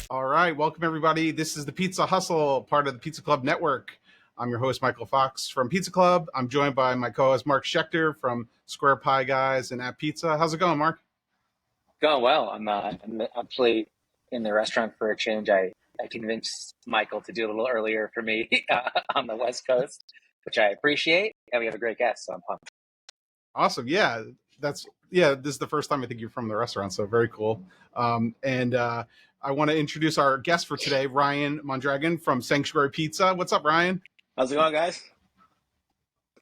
All right, welcome everybody. This is the Pizza Hustle, part of the Pizza Club Network. I'm your host, Michael Fox from Pizza Club. I'm joined by my co-host, Mark Schechter from Square Pie Guys and At Pizza. How's it going, Mark? Going well. I'm actually in the restaurant for a change. I convinced Michael to do a little earlier for me on the West Coast, which I appreciate. And we have a great guest, so I'm pumped. Awesome. This is the first time I think you're from the restaurant, so very cool. And I want to introduce our guest for today, Ryan Mondragon from Sanctuary Pizza. What's up, Ryan? How's it going, guys?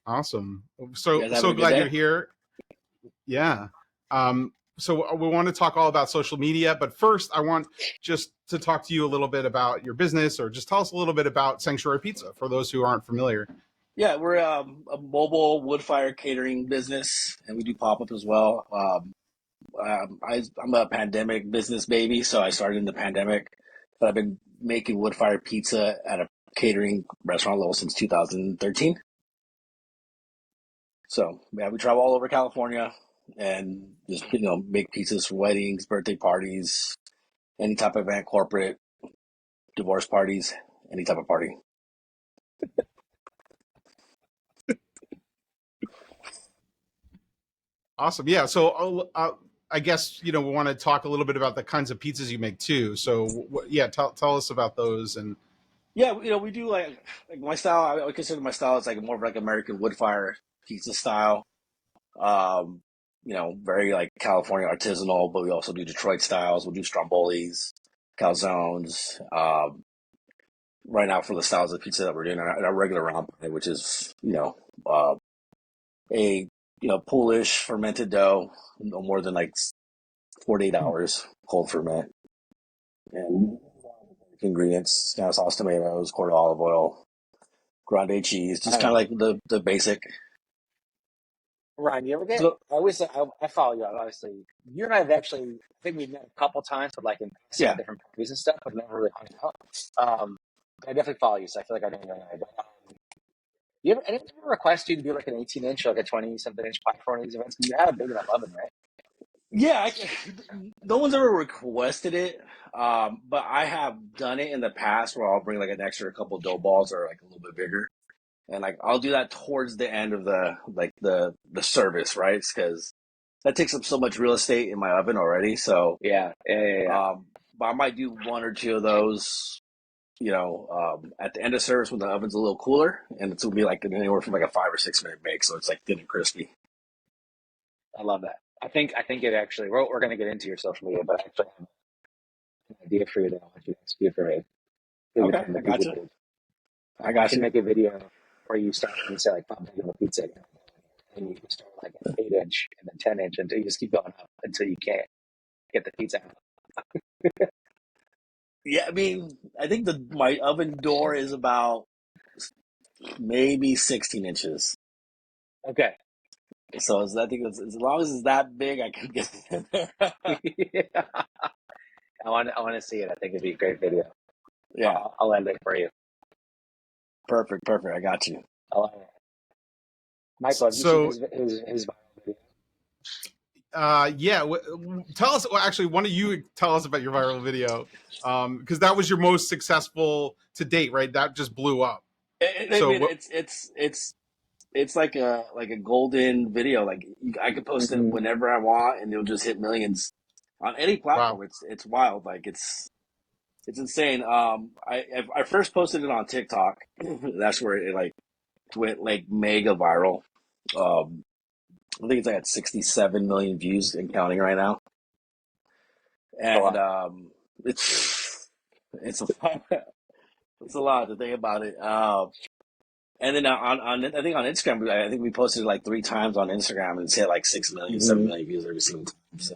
Awesome. You So guys having so a good glad day? you're here. Yeah. So we want to talk all about social media, but first I want just to talk to you a little bit about your business, or just tell us a little bit about Sanctuary Pizza for those who aren't familiar. Yeah, we're a mobile wood fire catering business, and we do pop up as well. I'm a pandemic business baby, so I started in the pandemic, but I've been making wood fire pizza at a catering restaurant level since 2013. So yeah, we travel all over California and just make pizzas for weddings, birthday parties, any type of event, corporate, divorce parties, any type of party. Awesome. Yeah. So I guess we want to talk a little bit about the kinds of pizzas you make too. So yeah, tell us about those. And Yeah, we do like my style. I would consider my style is like more of like American wood fire pizza style. Um, very like California artisanal, but we also do Detroit styles. We'll do strombolis, calzones. Right now for the styles of pizza that we're doing, our regular round pie, which is a Polish fermented dough, no more than like 48 hours cold ferment, and ingredients: sauce, tomatoes, quarter olive oil, grande cheese, just kind of like the basic. Ryan, you ever get? So I follow you, obviously. You and I have actually, I think we've met a couple times, but like in passing at yeah, different parties and stuff, but never really hung out. I definitely follow you, so I feel like I know you. Anyone ever request you to do like an 18-inch or like a 20-something inch pie for one of these events? Because you have a big enough oven, right? yeah. No one's ever requested it, but I have done it in the past where I'll bring like an extra couple dough balls or like a little bit bigger, and like I'll do that towards the end of the service, right? Because that takes up so much real estate in my oven already. So, Yeah. but I might do one or two of those, at the end of service when the oven's a little cooler, and it's gonna be like anywhere from like a 5 or 6 minute bake, so it's like thin and crispy. I love that. I think it actually. We're going to get into your social media, but I actually have an idea for you that I want you to execute for me. Maybe Okay, from the I got pizza you. page. I I got can you. make a video where you start and you say like, "I'm making a pizza," and you can start like an 8-inch and then 10-inch until you just keep going up until you can't get the pizza out. Yeah, I mean, I think the my oven door is about maybe 16 inches. Okay. So I think as long as it's that big, I can get it in there. Yeah. I want to see it. I think it'd be a great video. Yeah, I'll end it for you. perfect. I got you. I'll end it. Michael, have you seen so his viral video? yeah, tell us. Well, actually, one of you tell us about your viral video, because that was your most successful to date, right? That just blew up. I So mean, what? it's like a golden video. Like I can post it Mm-hmm. whenever I want, and it'll just hit millions on any platform. Wow. It's wild. Like it's insane. I first posted it on TikTok. That's where it like went like mega viral. Um, I think it's like at 67 million views and counting right now. A And lot. it's a lot, it's a lot to think about it. And then on I think on Instagram, I think we posted it like 3 times on Instagram, and it's hit like 6 million, seven Mm-hmm. million views every single time. So,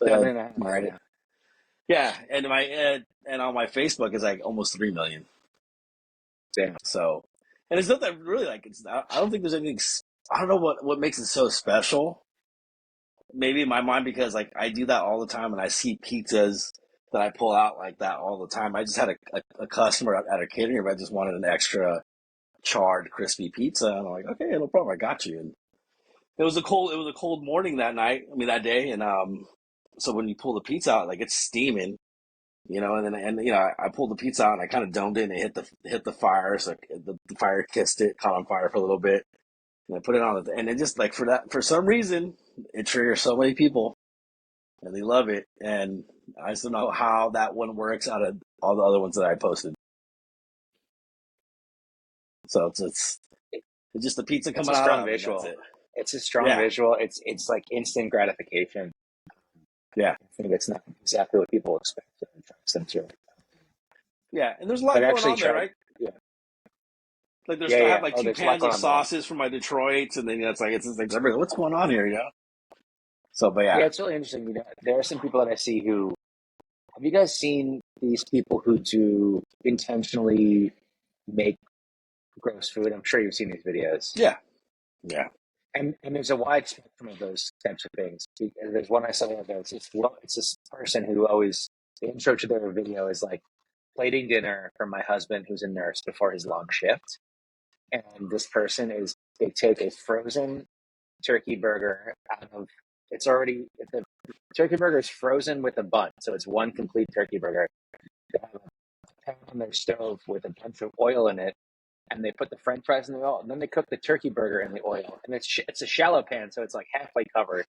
7.5 right my now. yeah, and on my Facebook is like almost 3 million. Damn. So, and it's not that really like it's. I don't think there's anything. I don't know what makes it so special. Maybe in my mind because like I do that all the time, and I see pizzas that I pull out like that all the time. I just had a customer at a catering event just wanted an extra charred crispy pizza, and I'm like, okay, no problem, I got you. And it was a cold morning that night. I mean that day, and so when you pull the pizza out, like it's steaming, and I pulled the pizza out and I kind of domed it and it hit the fire, so the fire kissed it, caught on fire for a little bit, and I put it on it, and it just like for some reason it triggers so many people and they love it, and I just don't know how that one works out of all the other ones that I posted. So it's just the pizza It's coming a out strong of it. That's visual. it. It's a strong Yeah, visual. It's like instant gratification. yeah, I think it's not exactly what people expect. It attracts them to it. yeah. And there's a I've lot going actually on there, tried. right? Yeah, Like yeah, I yeah. have like Oh, two there's a lot pans going of on there. sauces from my Detroits, and then it's just like what's going on here, So, but Yeah, yeah, it's really interesting. There are some people that I see who have you guys seen these people who do intentionally make gross food? I'm sure you've seen these videos. yeah, yeah, And there's a wide spectrum of those types of things. There's one I saw the other day. It's this person who always the intro to their video is like plating dinner for my husband who's a nurse before his long shift. And this person is they take a frozen turkey burger out of the turkey burger is frozen with a bun, so it's one complete turkey burger. They have a pan on their stove with a bunch of oil in it, and they put the French fries in the oil, and then they cook the turkey burger in the oil, and it's a shallow pan, so it's like halfway covered,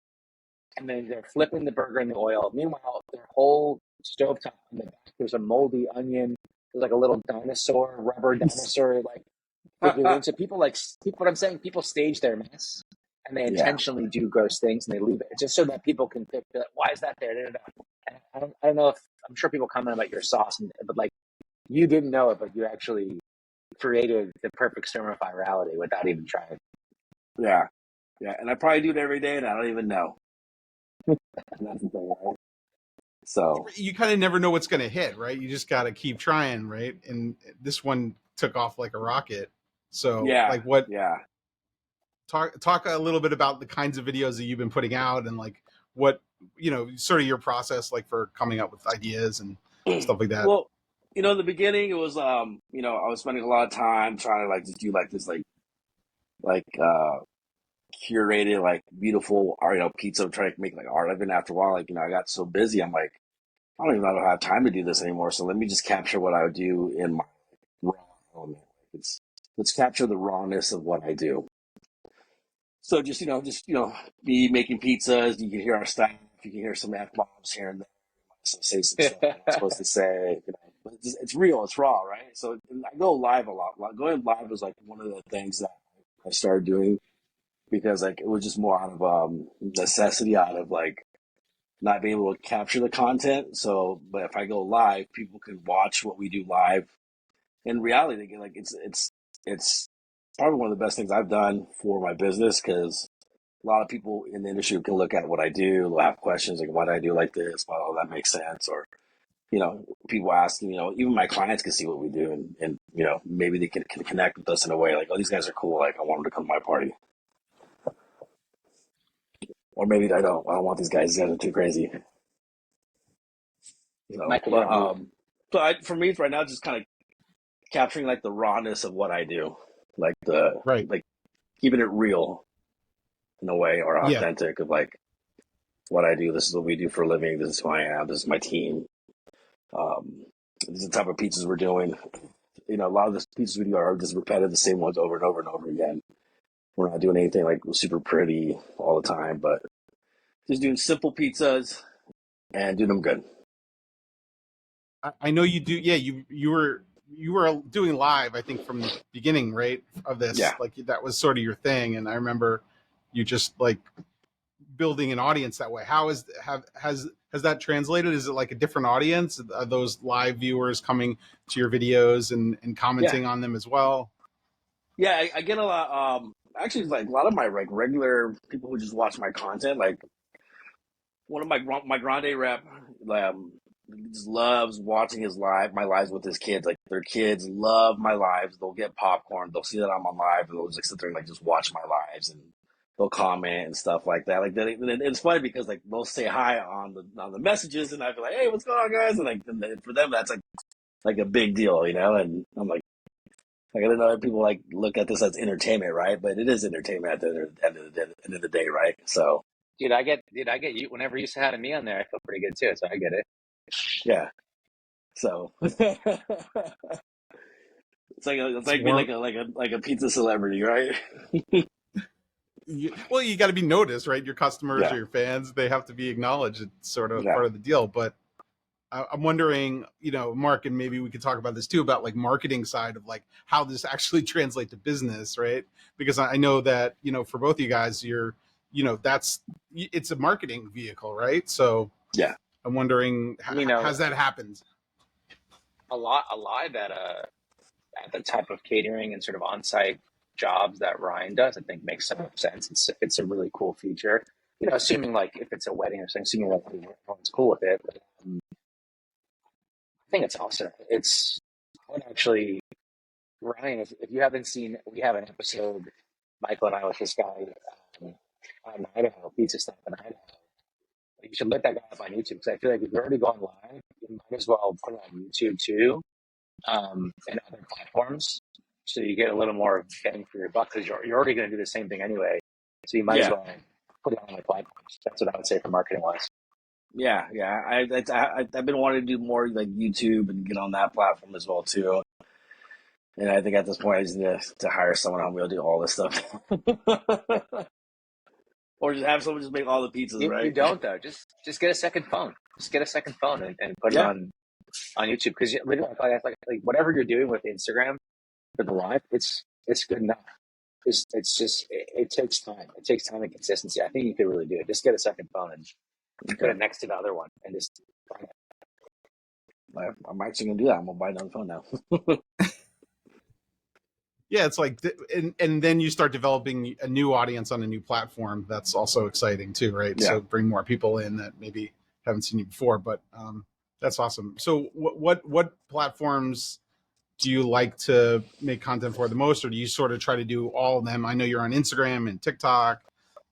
and then they're flipping the burger in the oil. Meanwhile, their whole stovetop in the back, there's a moldy onion. There's like a little dinosaur, rubber dinosaur, like figurine. So what I'm saying, people stage their mess and they yeah, intentionally do gross things and they leave it just so that people can pick. Like, why is that there? And I don't know if I'm sure people comment about your sauce, but like you didn't know it, but you actually created the perfect storm of virality without even trying. yeah, yeah. And I probably do it every day, and I don't even know. And that's the thing, right? So, You kind of never know what's going to hit, right? You just got to keep trying, right? And this one took off like a rocket. So, yeah, like, what yeah. talk a little bit about the kinds of videos that you've been putting out and like what sort of your process like for coming up with ideas and stuff like that. Well, in the beginning, it was I was spending a lot of time trying to like just do like this like curated like beautiful art, pizza, trying to make like art of it. And after a while, like I got so busy, I'm like, I don't even know how I have time to do this anymore. So let me just capture what I would do in my raw element. Let's capture the rawness of what I do. So just be making pizzas. You can hear our staff. You can hear some F bombs here and there. So say some stuff I'm not supposed to say. But it's real. It's raw, right? So I go live a lot. Going live was like one of the things that I started doing because like it was just more out of necessity, out of like not being able to capture the content. So, but if I go live, people can watch what we do live. In reality, they get like it's probably one of the best things I've done for my business because a lot of people in the industry can look at what I do, they'll have questions like, why do I do like this? Well, that makes sense. Or, people asking, even my clients can see what we do and maybe they can connect with us in a way like, oh, these guys are cool. Like, I want them to come to my party. Or maybe I don't. I don't want these guys. These guys are too crazy. Michael, But yeah, for me right now, just kind of capturing like the rawness of what I do, like Right. like keeping it real in a way or Yeah. authentic of like what I do. This is what we do for a living. This is who I am. This is my team. Um, these are the type of pizzas we're doing. A lot of the pizzas we do are just repetitive, the same ones over and over and over again. We're not doing anything like super pretty all the time, but just doing simple pizzas and doing them good. I know you do. Yeah, you were doing live, I think, from the beginning, right, of this. Yeah. Like that was sort of your thing, and I remember you just like building an audience that way. How has that translated? Is it like a different audience? Are those live viewers coming to your videos and Yeah. commenting on them as well? Yeah. I get a lot. Actually, like a lot of my like regular people who just watch my content, like one of my grande rep, um, just loves watching my lives with his kids. Like their kids love my lives. They'll get popcorn. They'll see that I'm on live, and they'll just sit there and like just watch my lives, and they'll comment and stuff like that. Like it's funny because like they'll say hi on the messages, and I'd be like, "Hey, what's going on, guys?" And for them, that's like a big deal, And I'm like I don't know if people like look at this as entertainment, right? But it is entertainment at the end of the day, right? So dude, I get you. Whenever you say hi to me on there, I feel pretty good too. So I get it. yeah. So it's It's like being more. like a pizza celebrity, right? Well, you got to be noticed, right? Your customers or Yeah, your fans, they have to be acknowledged. It's sort of yeah, part of the deal. But I'm wondering, Mark, and maybe we could talk about this too, about like marketing side of like how this actually translate to business, right? Because I know that, for both of you guys, it's a marketing vehicle, right? So yeah, I'm wondering, You know, has that happened? a lot of that at the type of catering and sort of on-site jobs that Ryan does, I think makes some sense. It's a really cool feature. Assuming like if it's a wedding or something, assuming that everyone's cool with it. But, I think it's awesome. I would actually, Ryan, if you haven't seen, we have an episode, Michael and I with this guy on Idaho, pizza stuff in Idaho. You should look that guy up on YouTube because I feel like if you're already going live, you might as well put it on YouTube too, and other platforms. So you get a little more bang for your buck because you're already going to do the same thing anyway. So you might as yeah, well put it on other platforms. That's what I would say for marketing wise. yeah, yeah. I've been wanting to do more like YouTube and get on that platform as well too. And I think at this point I just need to hire someone who'll be able to do all this stuff, or just have someone just make all the pizzas, You right? don't though. Just get a second phone. Just get a second phone and put it Yeah, on YouTube because literally like whatever you're doing with Instagram for the live, it's good enough. It's just it takes time. It takes time and consistency. I think you could really do it. Just get a second phone and put okay. it next to the other one and just find it. I'm actually gonna do that. I'm gonna buy another phone now. Yeah, it's like, and then you start developing a new audience on a new platform. That's also exciting too, right? Yeah. So bring more people in that maybe haven't seen you before, but that's awesome. So what platforms do you like to make content for the most, or do you sort of try to do all of them? I know you're on Instagram and TikTok.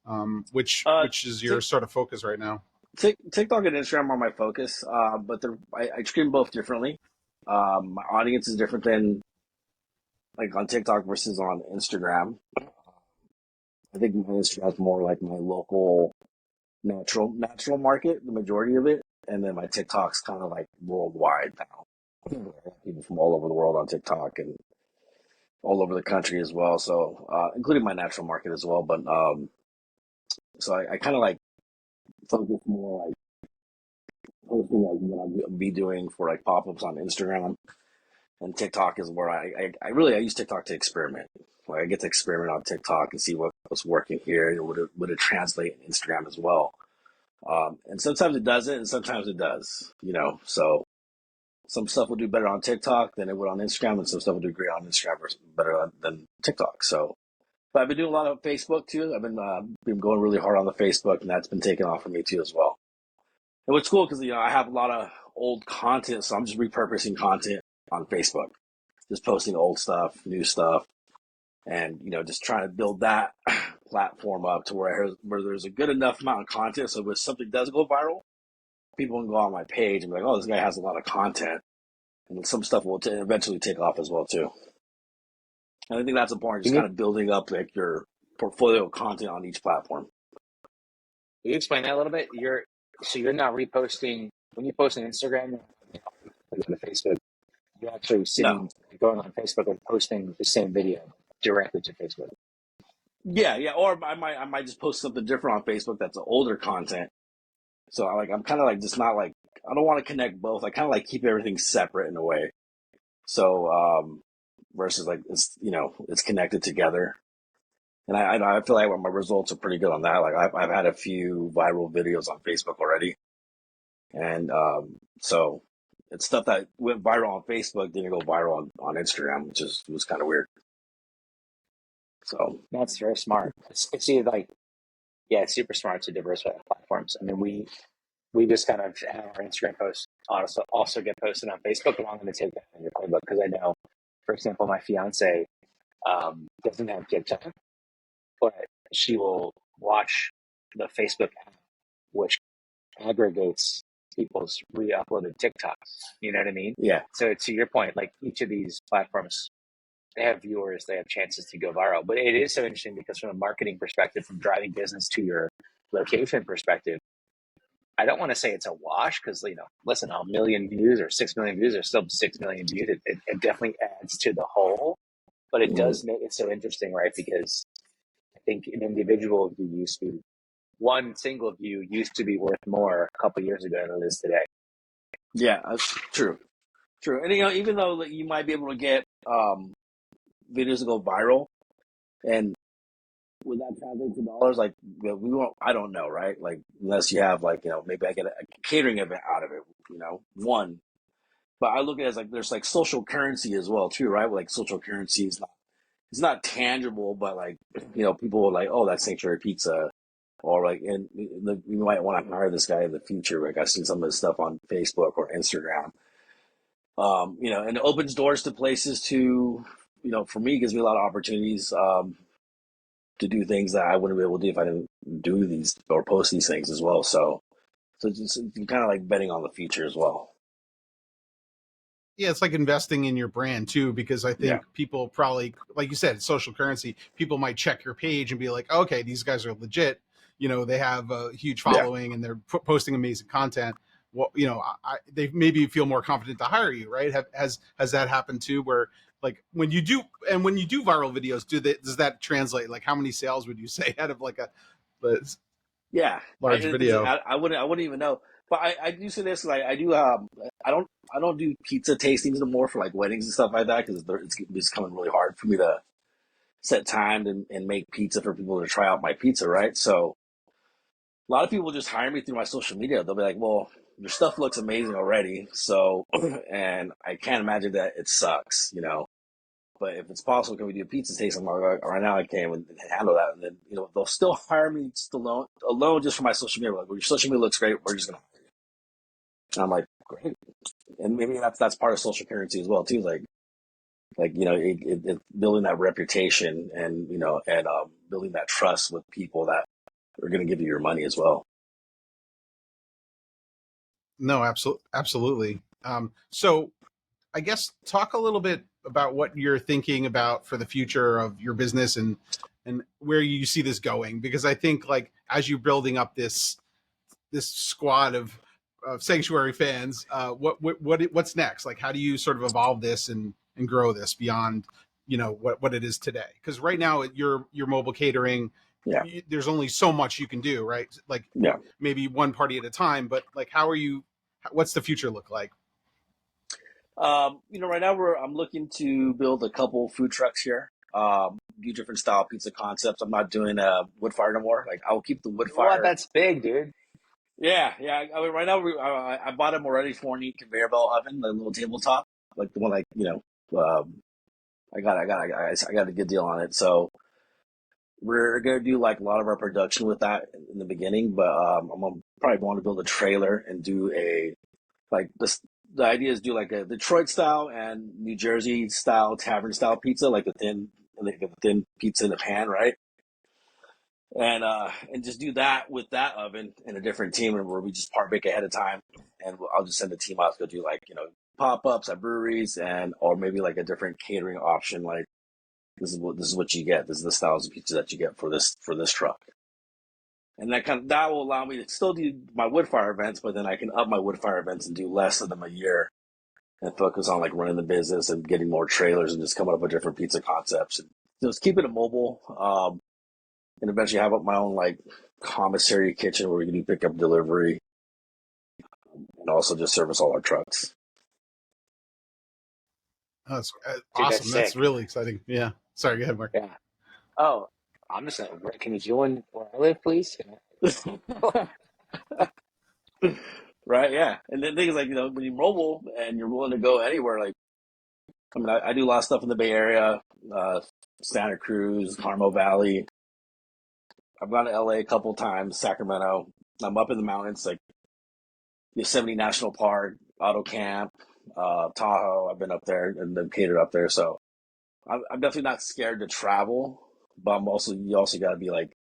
Uh, Which is your Tik sort of focus right now? TikTok and Instagram are my focus, but I treat them both differently. My audience is different than like on TikTok versus on Instagram. I think my Instagram is more like my local natural market, the majority of it, and then my TikTok's kind of like worldwide now. People from all over the world on TikTok and all over the country as well. So, including my natural market as well. But so I kind of like focus more like posting like what I'll be doing for like pop ups on Instagram and TikTok is where I use TikTok to experiment. Like I get to experiment on TikTok and see what's working here and would it translate in Instagram as well. And sometimes it doesn't, and sometimes it does. So some stuff will do better on TikTok than it would on Instagram, and some stuff will do great on Instagram versus better than TikTok. So, but I've been doing a lot of Facebook too. I've been going really hard on the Facebook, and that's been taking off for me too as well. And what's cool because I have a lot of old content, so I'm just repurposing content on Facebook, just posting old stuff, new stuff, and just trying to build that platform up to where there's a good enough amount of content, so if something does go viral, people can go on my page and be like, "Oh, this guy has a lot of content," and some stuff will eventually take off as well too. And I think that's important, just Can you kind of building up like your portfolio of content on each platform. can you explain that a little bit? You're not reposting when you post on Instagram or on Facebook. You're actually No, going on Facebook and posting the same video directly to Facebook. yeah, yeah, or I might just post something different on Facebook that's older content. So I'm kind of like just not like I don't want to connect both. I kind of like keep everything separate in a way. So versus like it's connected together. And I feel like my results are pretty good on that. Like I've had a few viral videos on Facebook already, and so it's stuff that went viral on Facebook didn't go viral on Instagram, which was kind of weird. So That's very smart. It's either like yeah, it's super smart to diversify platforms. I mean, we just kind of have our Instagram posts also get posted on Facebook, but I'm going to take that in your playbook because I know, for example, my fiance doesn't have TikTok, but she will watch the Facebook app, which aggregates people's re-uploaded TikToks. You know what I mean? yeah, So to your point, like each of these platforms, they have viewers, they have chances to go viral. But it is so interesting because from a marketing perspective, from driving business to your location perspective, I don't want to say it's a wash because, listen, a million views or 6 million views are still 6 million views. It definitely adds to the whole, but it does make it so interesting, right? Because I think an individual view used to be, one single view used to be worth more a couple years ago than it is today. Yeah, that's true. True. And even though you might be able to get videos that go viral, and would that translate to dollars? Like, we won't. I don't know, right? Like, unless you have maybe I get a catering event out of it. One. But I look at it as like there's like social currency as well too, right? Like social currency is not, it's not tangible, but like people are like, oh, that's Sanctuary Pizza, or like, and you might want to hire this guy in the future. Like I've seen some of his stuff on Facebook or Instagram. And it opens doors to places to, for me, it gives me a lot of opportunities to do things that I wouldn't be able to do if I didn't do these or post these things as well. So it's kind of like betting on the future as well. Yeah, it's like investing in your brand too, because I Yeah. think people probably, like you said, social currency. People might check your page and be like, okay, these guys are legit. They have a huge Yeah. following and they're posting amazing content. Well, they maybe feel more confident to hire you, right? Has that happened too? Where like when you do viral videos, does that translate? Like how many sales would you say out of like a Yeah, large video? I wouldn't even know. But I do say this, like I do. I don't do pizza tastings anymore for like weddings and stuff like that because it's becoming really hard for me to set time and make pizza for people to try out my pizza, right? So a lot of people just hire me through my social media. They'll be like, "Well, your stuff looks amazing already, so and I can't imagine that it sucks, But if it's possible, can we do a pizza tasting? I'm like, right now I can and handle that. And then, they'll still hire me alone just for my social media. Like, well, your social media looks great. We're just going to hire you. And I'm like, great. And maybe that's part of social currency as well, too. Building that reputation and, building that trust with people that are going to give you your money as well. No, absolutely. So I guess talk a little bit about what you're thinking about for the future of your business and where you see this going, because I think like as you're building up this squad of sanctuary fans, what's next? Like how do you sort of evolve this and grow this beyond what it is today? Because right now your mobile catering, Yeah. there's only so much you can do, right? Like Yeah. maybe one party at a time, but like what's the future look like? Right now I'm looking to build a couple food trucks here. Do different style pizza concepts. I'm not doing wood fire no more. Like I will keep the wood fire. What? That's big, dude. Yeah. I mean, right now I bought a Moretti 4-knee conveyor belt oven, the little tabletop, like the one I got a good deal on it. So we're gonna do like a lot of our production with that in the beginning, but I'm gonna probably want to build a trailer and do a like this. The idea is do like a Detroit style and New Jersey style tavern style pizza, like the thin pizza in the pan, right? And just do that with that oven and a different team, and where we just part bake ahead of time, and I'll just send the team out to go do like pop ups at breweries or maybe like a different catering option. Like this is what you get. This is the styles of pizza that you get for this truck. And that will allow me to still do my wood fire events, but then I can up my wood fire events and do less of them a year and focus on like running the business and getting more trailers and just coming up with different pizza concepts and just keeping it mobile. And eventually have up my own like commissary kitchen where we can do pickup delivery and also just service all our trucks. Oh, that's Dude, awesome. That's sick. really exciting. Yeah. Sorry, go ahead, Mark. Yeah. Oh, I'm just gonna. Can you join where I live, please? Right? Yeah. And the thing is, like, when you're mobile and you're willing to go anywhere, like, I mean, I do a lot of stuff in the Bay Area, Santa Cruz, Carmel Valley. I've gone to LA a couple times, Sacramento. I'm up in the mountains, like Yosemite National Park, Auto Camp, Tahoe. I've been up there and then catered up there. So I'm definitely not scared to travel, but you also got to be like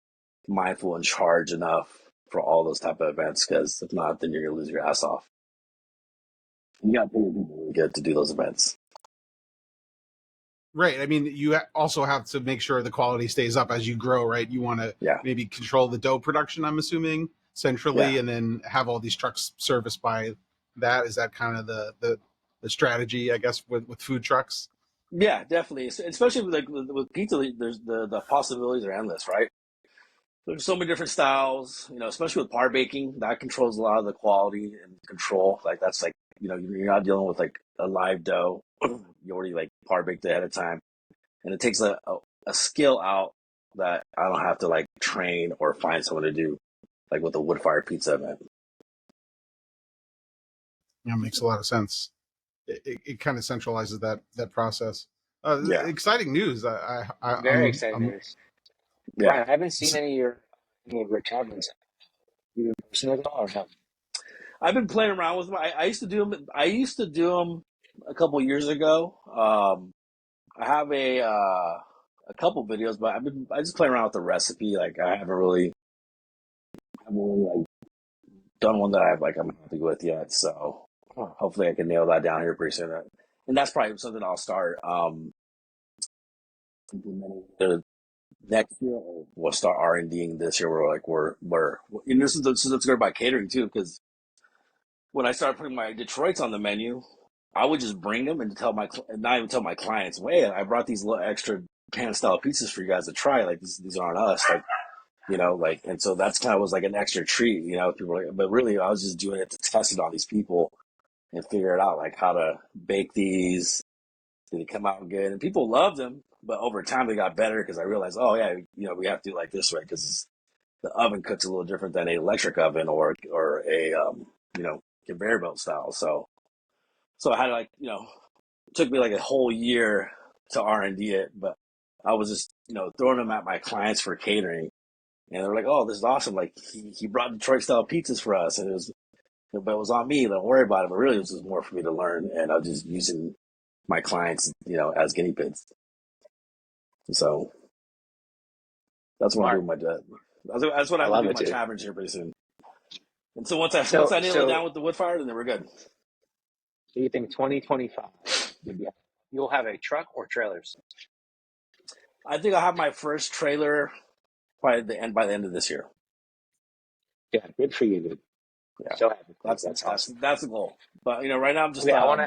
mindful and charge enough for all those type of events, because if not, then you're gonna lose your ass off. You got to pay people really good to do those events. Right. I mean, you also have to make sure the quality stays up as you grow, right? You want to maybe control the dough production, I'm assuming. centrally, and then have all these trucks serviced by that? Is that kind of the strategy, I guess, with food trucks? Yeah, definitely. Especially with pizza, there's the possibilities are endless, right? There's so many different styles, especially with par baking, that controls a lot of the quality and control. Like that's like, you're not dealing with like a live dough. You already like par baked ahead of time. And it takes a skill out that I don't have to like train or find someone to do, like with a wood fire pizza event. Yeah, makes a lot of sense. It kind of centralizes that process. Yeah. Exciting news. Very exciting news. Yeah. Ryan, I haven't seen any of your cabins. You been posting at all or no? I've been playing around with them. I used to do them. I used to do them a couple years ago. I have a couple videos, but I just play around with the recipe. Like I haven't really like done one that I'm happy with yet. So hopefully I can nail that down here pretty soon. And that's probably something I'll start implementing the next year, or we'll start R&Ding this year. We're and this is good about catering too, because when I started putting my Detroits on the menu, I would just bring them and not even tell my clients, "Hey, I brought these little extra pan style pizzas for you guys to try. Like these aren't us." And so that's kind of was like an extra treat, People, but really, I was just doing it to test it on these people and figure it out, like how to bake these. Did it come out good? And people loved them, but over time they got better because I realized, oh yeah, we have to do it like this way because the oven cooks a little different than an electric oven or a conveyor belt style. So I had to it took me like a whole year to R&D it, but I was just throwing them at my clients for catering, and they're like, "Oh, this is awesome! Like he brought Detroit style pizzas for us, and but it was on me. Don't worry about it." But really, it was just more for me to learn, and I was just using my clients, as guinea pigs. So that's what I'm Smart. doing with my dad. That's what I I have to love do with it, my dude. taverns here pretty soon. And so once So, I nail it so, down with the wood fire, then we're good. so you think 2025 you'll have a truck or trailers? I think I'll have my first trailer by the end of this year. Yeah, good for you, dude. Yeah, So happy for you. that's That's that's awesome. that's the goal. But right now I'm just Okay, I want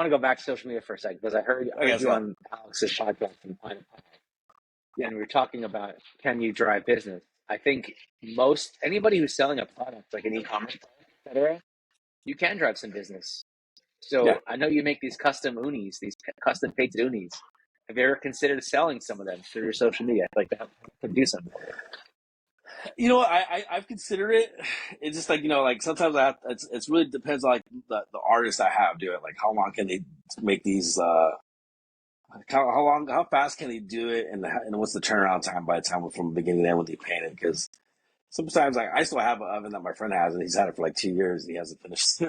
to go back to social media for a second because I I heard guess you go. on Alex's podcast and we were talking about, can you drive business? I think anybody who's selling a product like an e-commerce product, etc., you can drive some business. Yeah. So I know you make these custom unis, these custom painted unis. Have you ever considered selling some of them through your social media? Like that could do something. I've considered it. It's just like sometimes it's really depends on like the artist I have do it. Like how long can they make these? How fast can they do it, and what's the turnaround time by the time from beginning to end when they paint it? Because sometimes I still have an oven that my friend has, and he's had it for like 2 years, and he hasn't finished.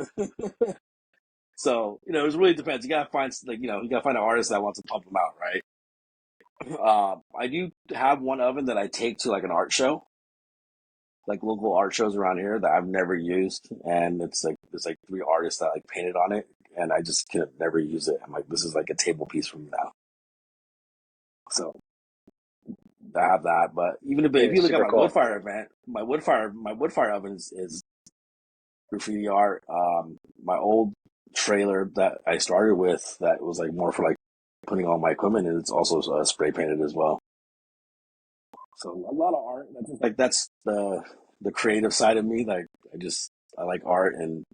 So it really depends. You gotta find you gotta find an artist that wants to pump them out, right? I do have one oven that I take to like an art show, like local art shows around here that I've never used, and it's like there's like 3 artists that like painted on it, and I just could never use it. I'm like, this is like a table piece for me now. So I have that, but if Yeah, you look at super my wood cool. fire event, my wood fire oven is graffiti art. My old trailer that I started with that was like more for like putting all my equipment in, it's also spray painted as well. So a lot of art. That's the creative side of me. Like I like art, and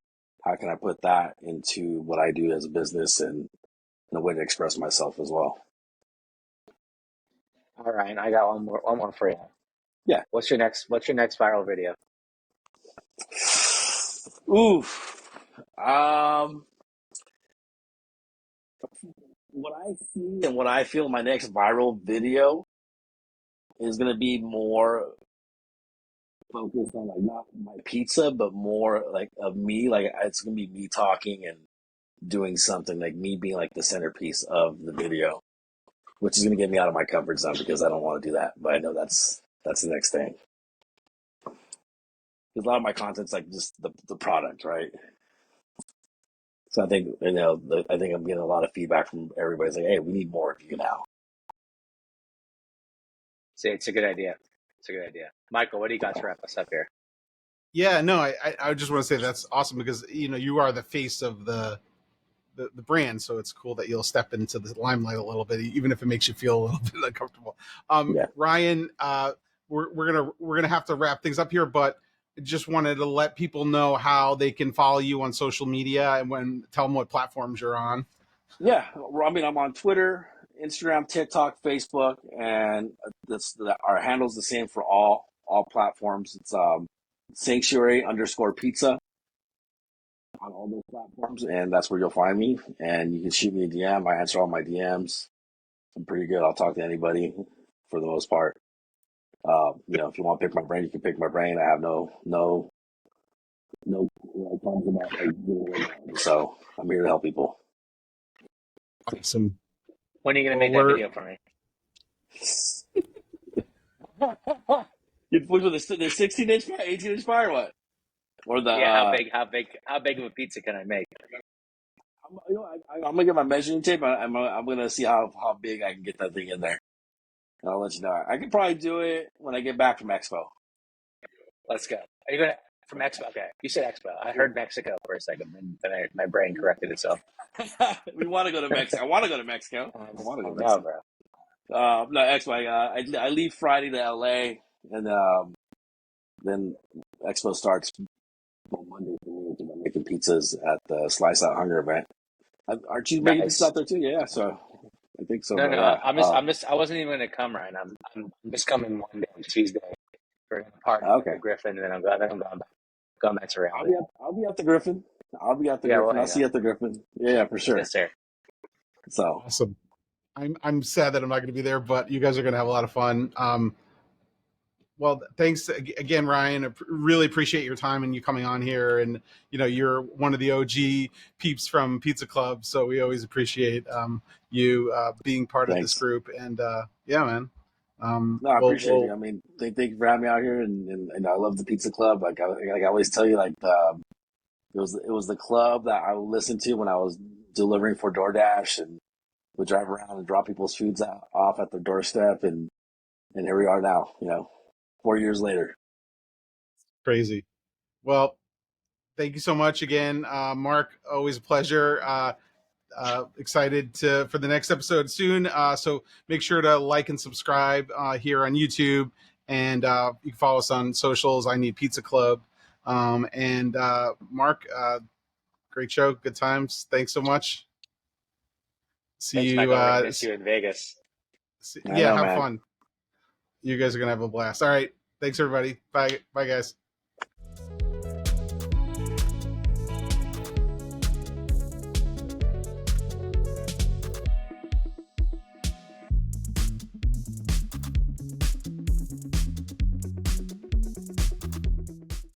how can I put that into what I do as a business and a way to express myself as well. All right, I got one more for you. Yeah. What's your next viral video? Oof. Um, what I see and what I feel my next viral video is gonna be more focused on like not my pizza, but more like of me. Like it's gonna be me talking and doing something, like me being like the centerpiece of the video, which is gonna get me out of my comfort zone because I don't want to do that. But I know that's the next thing. Because a lot of my content's like just the product, right? So I think I think I'm getting a lot of feedback from everybody. It's like, hey, we need more of you now. Say it's a good idea. It's a good idea. Michael, what do you got to wrap us up here? Yeah, no, I just want to say that's awesome because you are the face of the brand, so it's cool that you'll step into the limelight a little bit, even if it makes you feel a little bit uncomfortable. Yeah. Ryan, we're gonna have to wrap things up here, but just wanted to let people know how they can follow you on social media and tell them what platforms you're on. Yeah, I mean, I'm on Twitter, Instagram, TikTok, Facebook, and our handle's the same for all platforms. It's Sanctuary_pizza on all those platforms, and that's where you'll find me. And you can shoot me a DM. I answer all my DMs. I'm pretty good. I'll talk to anybody for the most part. If you want to pick my brain, you can pick my brain. I have no problems about so I'm here to help people. Awesome. When are you going to make that video for me? You push with the 16-inch, 18-inch fire, or what? Or the how big of a pizza can I make? I'm gonna get my measuring tape. I'm gonna see how big I can get that thing in there. And I'll let you know. I can probably do it when I get back from Expo. Let's go. Are you going to from Expo? Okay, you said Expo. I heard Mexico for a second, and then my brain corrected itself. We want to go to Mexico. I want to go to Mexico. I know, bro. No, Expo. I leave Friday to LA, and then Expo starts on Monday for me. I'm making pizzas at the Slice Out Hunger event. Aren't you making pizzas out there too? Yeah, so I think so. No, yeah. I'm just. I wasn't even going to come, Ryan. I'm just coming one day, Tuesday, for a party at the Griffin, and then I'm going back to reality. I'll be at the Griffin. Griffin. I'll see you at the Griffin. Yeah, for sure. Yes, sir. So awesome. I'm sad that I'm not going to be there, but you guys are going to have a lot of fun. Well, thanks again, Ryan. I really appreciate your time and you coming on here. And you're one of the OG peeps from Pizza Club, so we always appreciate you being part of this group. And yeah, man. No, I appreciate it. I mean, thank you for having me out here, and I love the Pizza Club. Like I always tell you, it was the club that I would listen to when I was delivering for DoorDash and would drive around and drop people's foods off at their doorstep, and here we are now. 4 years later. Crazy. Well, thank you so much again, Mark. Always a pleasure. Excited for the next episode soon. So make sure to like and subscribe here on YouTube, and you can follow us on socials. I Need Pizza Club. And Mark, great show, good times. Thanks so much. Thanks, Michael. I miss you in Vegas. Have fun. You guys are gonna have a blast. All right, thanks everybody. Bye, guys.